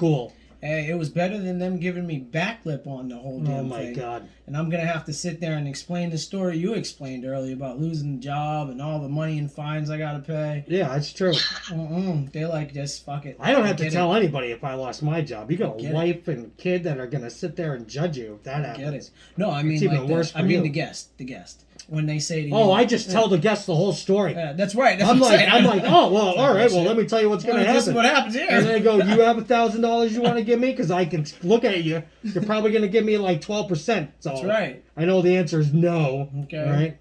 cool. Hey, it was better than them giving me backlip on the whole damn thing. Oh my god. And I'm gonna have to sit there and explain the story you explained earlier about losing the job and all the money and fines I gotta pay. Yeah, that's true. They're like, just fuck it. I don't have to tell anybody if I lost my job. You got a wife and kid that are gonna sit there and judge you if that happens. Get it? No, I mean, it's even worse for you. the guest. When they say to you, I just tell the guest the whole story. That's right. I'm like, oh well, all right. Well, let me tell you what's gonna happen. This is what happens here. And they go, you have $1,000 you want to give me? Because I can look at you. You're probably gonna give me like 12%. So that's right. I know the answer is no. Okay. Right.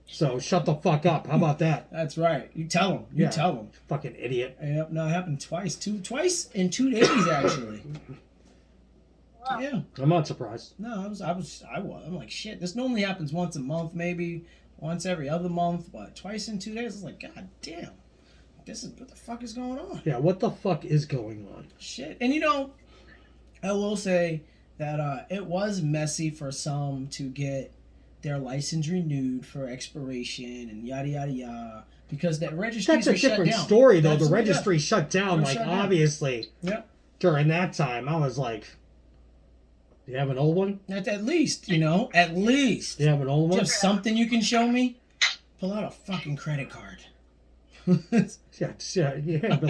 So shut the fuck up. How about that? That's right. You tell them. You tell them. Fucking idiot. Yep. No, it happened twice. Twice in 2 days actually. Wow. Yeah. I'm not surprised. No, I'm like, shit, this normally happens once a month, maybe once every other month, but twice in 2 days, I was like, god damn. What the fuck is going on? Yeah, what the fuck is going on? Shit. And I will say that it was messy for some to get their license renewed for expiration and yada yada yada. Because that registry That's a different story though. The registry shut down, obviously. Yep. During that time, I was like, do you have an old one? At least, at least. Do you have an old one? Do you have something you can show me? Pull out a fucking credit card. The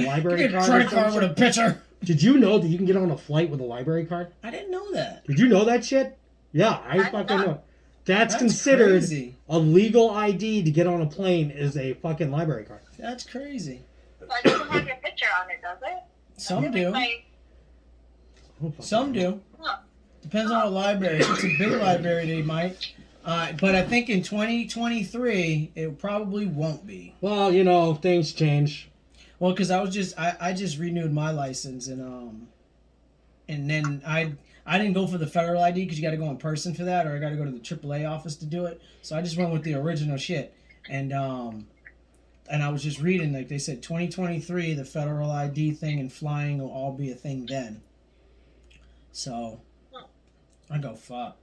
library card. Credit card with a picture. Did you know that you can get on a flight with a library card? I didn't know that. Did you know that shit? Yeah, I fucking know. That's considered crazy. A legal ID to get on a plane is a fucking library card. That's crazy. But it doesn't have your picture on it, does it? Some do. Some do. Huh. Depends on the library. If it's a big library, they might. But I think in 2023, it probably won't be. Well, things change. Well, because I just renewed my license and then I didn't go for the federal ID because you got to go in person for that, or I got to go to the AAA office to do it. So I just went with the original shit, and I was just reading, like they said, 2023, the federal ID thing and flying will all be a thing then. So I go, fuck.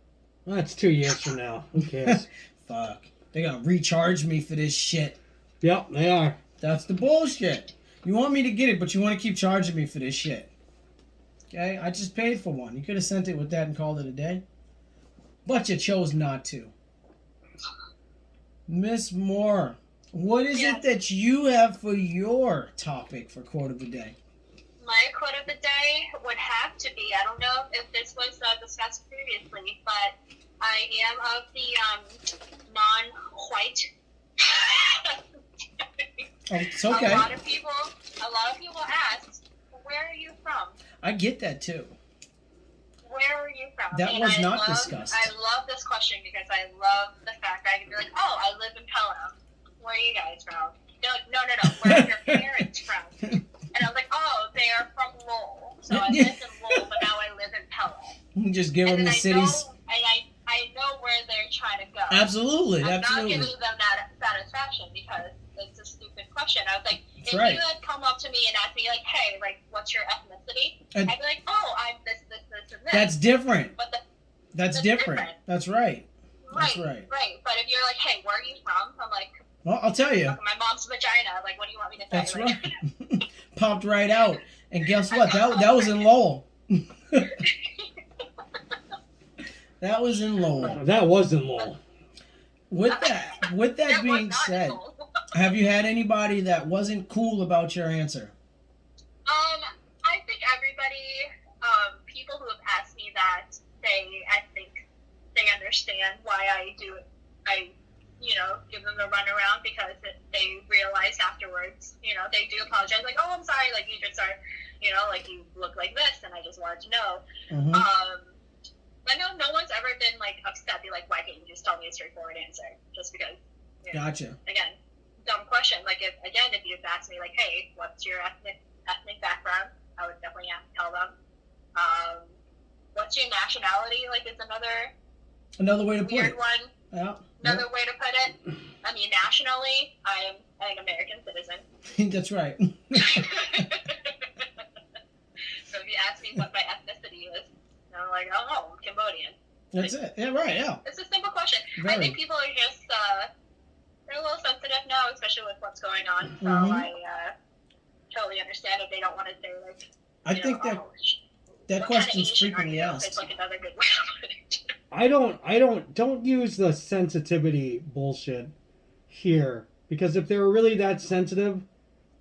Well, that's 2 years from now. Who cares? Fuck. They're gonna recharge me for this shit. Yep, they are. That's the bullshit. You want me to get it, but you want to keep charging me for this shit. Okay? I just paid for one. You could have sent it with that and called it a day. But you chose not to. Miss Moore, what is it that you have for your topic for quote of the day? My quote of the day would have to be, I don't know if this was discussed previously, but I am of the non-white. Oh, it's okay. A lot of people ask, where are you from? I get that too. Where are you from? That was not discussed. I love this question because I love the fact that I can be like, oh, I live in Pelham. Where are you guys from? They're like, no. Where are your parents from? And I was like, oh, they are from Lowell. So I lived in Lowell, but now I live in Pelham. Just give them the cities. I know where they're trying to go. Absolutely. I'm not giving them that satisfaction because it's a stupid question. I was like, if you had come up to me and asked me, like, hey, like, what's your ethnicity? I'd be like, oh, I'm this, and this. That's different. But that's different. That's right. That's right. Right. But if you're like, hey, where are you from? I'm like, well, I'll tell you. My mom's vagina. Like, what do you want me to say? That's right. Popped right out. And guess what? That was in Lowell. That was in Lowell. That was in Lowell. With that being said, have you had anybody that wasn't cool about your answer? I think everybody, people who have asked me that, I think they understand why I do it. I give them the runaround because they realize afterwards, they do apologize, like, oh, I'm sorry, like, you just are, like, you look like this, and I just wanted to know. Mm-hmm. I know no one's ever been, like, upset, be like, why can't you just tell me a straightforward answer? Just because, Gotcha. Again, dumb question. Like, if you'd asked me, like, hey, what's your ethnic background? I would definitely have to tell them. What's your nationality? Like, it's another way to put it. Weird one. Yeah. Another way to put it. I mean, nationally, I am an American citizen. That's right. So if you ask me what my ethnicity is, I'm like, oh, I'm Cambodian. That's it. Yeah, right, yeah. It's a simple question. Very. I think people are just, they're a little sensitive now, especially with what's going on. So Mm-hmm. I totally understand if they don't want to say, like, I you think know, that oh, that what kind of question's Asian are frequently you? asked. It's like another good way to put it. I don't use the sensitivity bullshit here because if they were really that sensitive,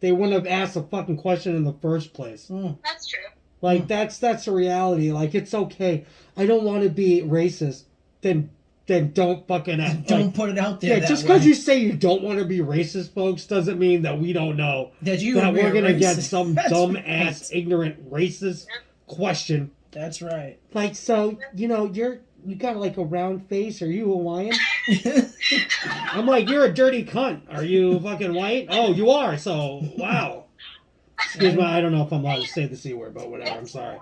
they wouldn't have asked a fucking question in the first place. That's true. Like that's the reality. Like it's okay. I don't want to be racist. Then don't fucking Don't put it out there. yeah. That Just way. because you say you don't want to be racist, folks, doesn't mean that we don't know that we're gonna racist. get some That's dumb right. ass ignorant racist question. That's right. Like so, you got like a round face. Are you Hawaiian? I'm like, you're a dirty cunt. Are you fucking white? Oh, you are. So wow. Excuse me. I don't know if I'm allowed to say the C word, but whatever. I'm sorry.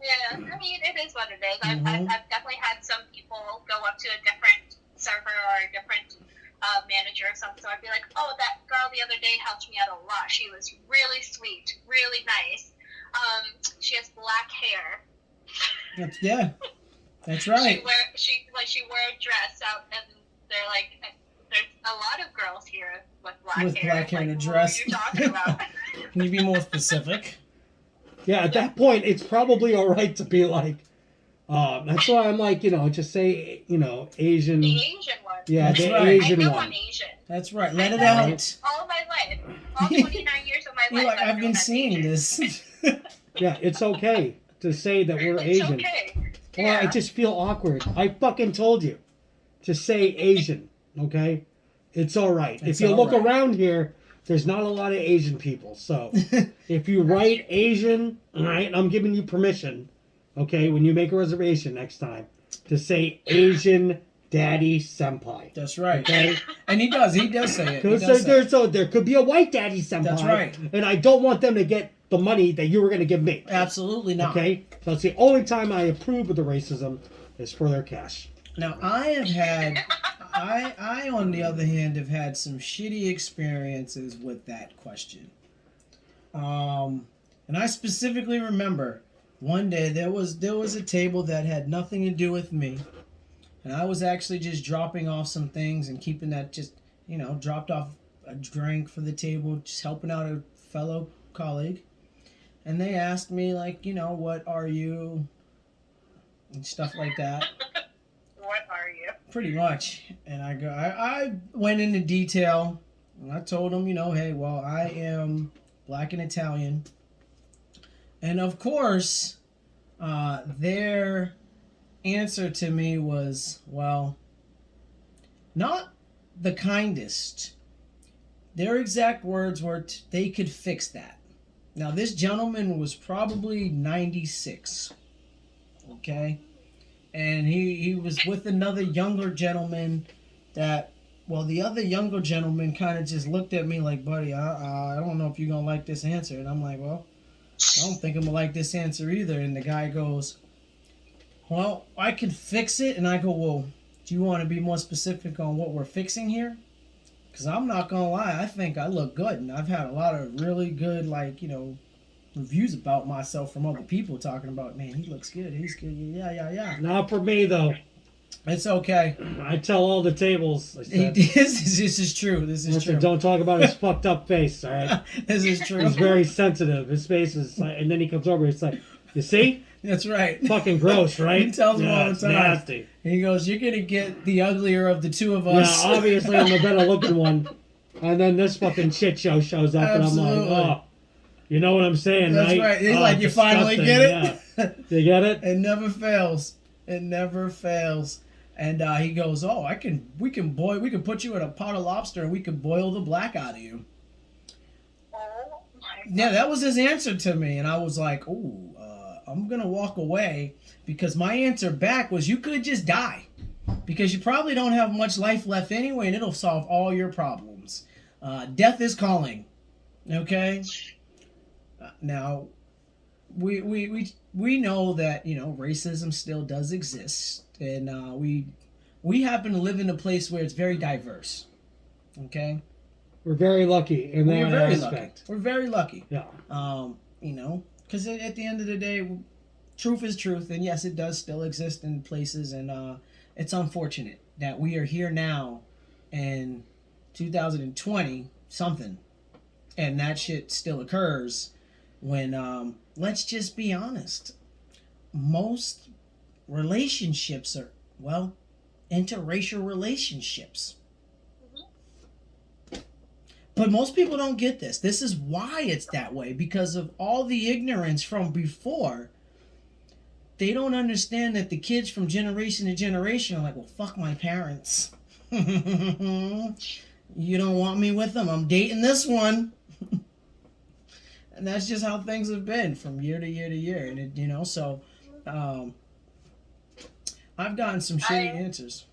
Yeah, I mean, it is what it is. I've definitely had some people go up to a different server or a different manager or something. So I'd be like, oh, that girl the other day helped me out a lot. She was really sweet, really nice. She has black hair. That's right. She wore a dress out, and they're like, there's a lot of girls here with black hair. With black hair and a What dress. are you talking about? Can you be more specific? Yeah, at that point, it's probably all right to be like, that's why I'm like, just say, Asian. The Asian one. Yeah, That's the right. Asian I know one. I'm Asian. That's right. Let it I've done out. all my life. All 29 years of my You're life. like, I've known been I'm seeing Asian. this. Yeah, it's okay to say that we're It's Asian. okay. Well, Yeah. I just feel awkward. I fucking told you to say Asian, okay? It's all right. It's if you all look right. around here, there's not a lot of Asian people. So if you write Asian, all right, I'm giving you permission, okay, when you make a reservation next time, to say Asian Daddy Senpai. That's right. Okay? And he does say it. He does say Because there could be a white Daddy Senpai. That's right. And I don't want them to get the money that you were going to give me. Absolutely not. Okay? So that's the only time I approve of the racism is for their cash. Now, I on the other hand have had some shitty experiences with that question. And I specifically remember one day there was a table that had nothing to do with me, and I was actually just dropping off some things and keeping that dropped off a drink for the table, just helping out a fellow colleague. And they asked me what are you and stuff like that. What are you? Pretty much. And I went into detail, and I told them, hey, well, I am black and Italian. And of course, their answer to me was, well, not the kindest. Their exact words were, they could fix that. Now, this gentleman was probably 96, okay? And he was with another younger gentleman the other younger gentleman kind of just looked at me like, buddy, I don't know if you're going to like this answer. And I'm like, well, I don't think I'm going to like this answer either. And the guy goes, well, I can fix it. And I go, well, do you want to be more specific on what we're fixing here? Because I'm not going to lie, I think I look good. And I've had a lot of really good, reviews about myself from other people talking about, man, he looks good. He's good. Yeah. Not for me, though. It's okay. I tell all the tables. I said, This is true. This is true. Don't talk about his fucked up face, all right? This is true. He's very sensitive. His face is like, and then he comes over, it's like, you see? That's right. Fucking gross, right? He tells me all the it's time. nasty. He goes, you're going to get the uglier of the two of us. Yeah, obviously I'm the better looking one. And then this fucking shit show shows up, Absolutely. and I'm like, oh, you know what I'm saying, That's right? right. He's Oh, like, you finally get it? Yeah. You get it? It never fails. It never fails. And he goes, oh, we can put you in a pot of lobster and we can boil the black out of you. Oh my God. Yeah, that was his answer to me. And I was like, ooh, I'm going to walk away, because my answer back was, you could just die, because you probably don't have much life left anyway, and it'll solve all your problems. Death is calling. Okay? Now, we know that, racism still does exist, and we happen to live in a place where it's very diverse. Okay? We're very lucky in that We're very aspect. lucky. We're very lucky. Yeah. Because at the end of the day, truth is truth, and yes, it does still exist in places, and it's unfortunate that we are here now in 2020 something, and that shit still occurs when let's just be honest. Most relationships are, well, interracial relationships. But most people don't get this. This is why it's that way, because of all the ignorance from before. They don't understand that the kids from generation to generation are like, well, fuck my parents. You don't want me with them. I'm dating this one. And that's just how things have been from year to year to year. And, it, you know, so I've gotten some shitty answers.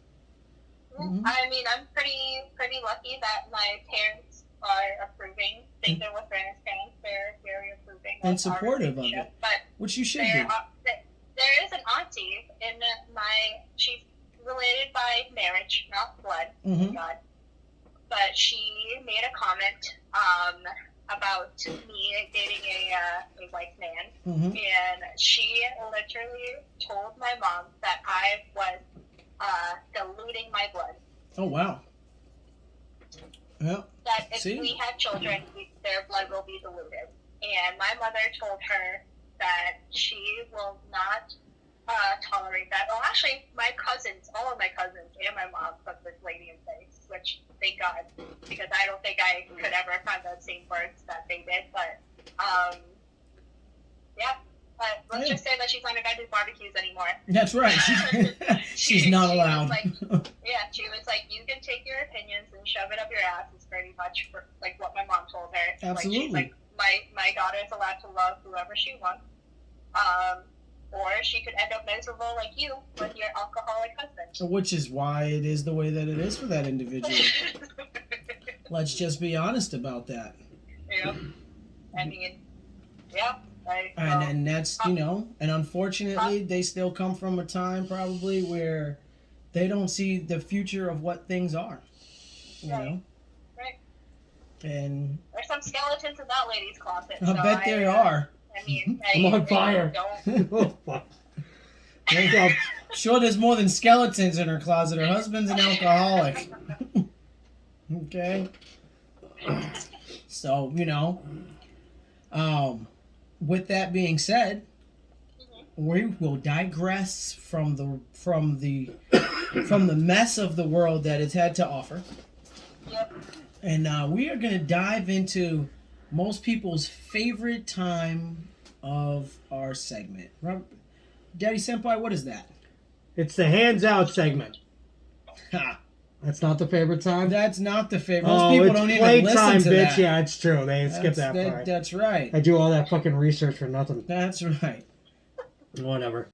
Mm-hmm. I mean, I'm pretty lucky that my parents are approving. Think they're with parents. They're very approving and supportive of it, but which you should be. There is an auntie in she's related by marriage, not blood, Mm-hmm. God. But she made a comment about me dating a white man, Mm-hmm. and she literally told my mom that I was diluting my blood. Oh, wow. Well, That if see? we have children, their blood will be diluted. And my mother told her that she will not tolerate that. Well, actually, my cousins, all of my cousins and my mom put this lady in place, which, thank God, because I don't think I could ever find the same words that they did. But, yeah. But let's just say that she's not going to do barbecues anymore. That's right. She's not allowed. She was like, you can take your opinions and shove it up your ass. Is pretty much like what my mom told her. Absolutely. Like, my daughter is allowed to love whoever she wants. Or she could end up miserable like you with your alcoholic husband. Which is why it is the way that it is for that individual. Let's just be honest about that. Yeah. I mean, yeah. And that's, you know, and unfortunately, they still come from a time probably where they don't see the future of what things are. You know? Right. And there's some skeletons in that lady's closet. I bet there are. I mean, I'm on fire. Don't. I'm sure there's more than skeletons in her closet. Her husband's an alcoholic. Okay? So, you know, with that being said, we will digress from the mess of the world that it's had to offer. Yep. And we are going to dive into most people's favorite time of our segment. Dadd1sempa1, what is that? It's the hands out segment. Ha. That's not the favorite time? That's not the favorite. Most people it's don't even listen playtime, to bitch. that. Yeah, it's true. They skip that part. That's right. I do all that fucking research for nothing. That's right. Whatever.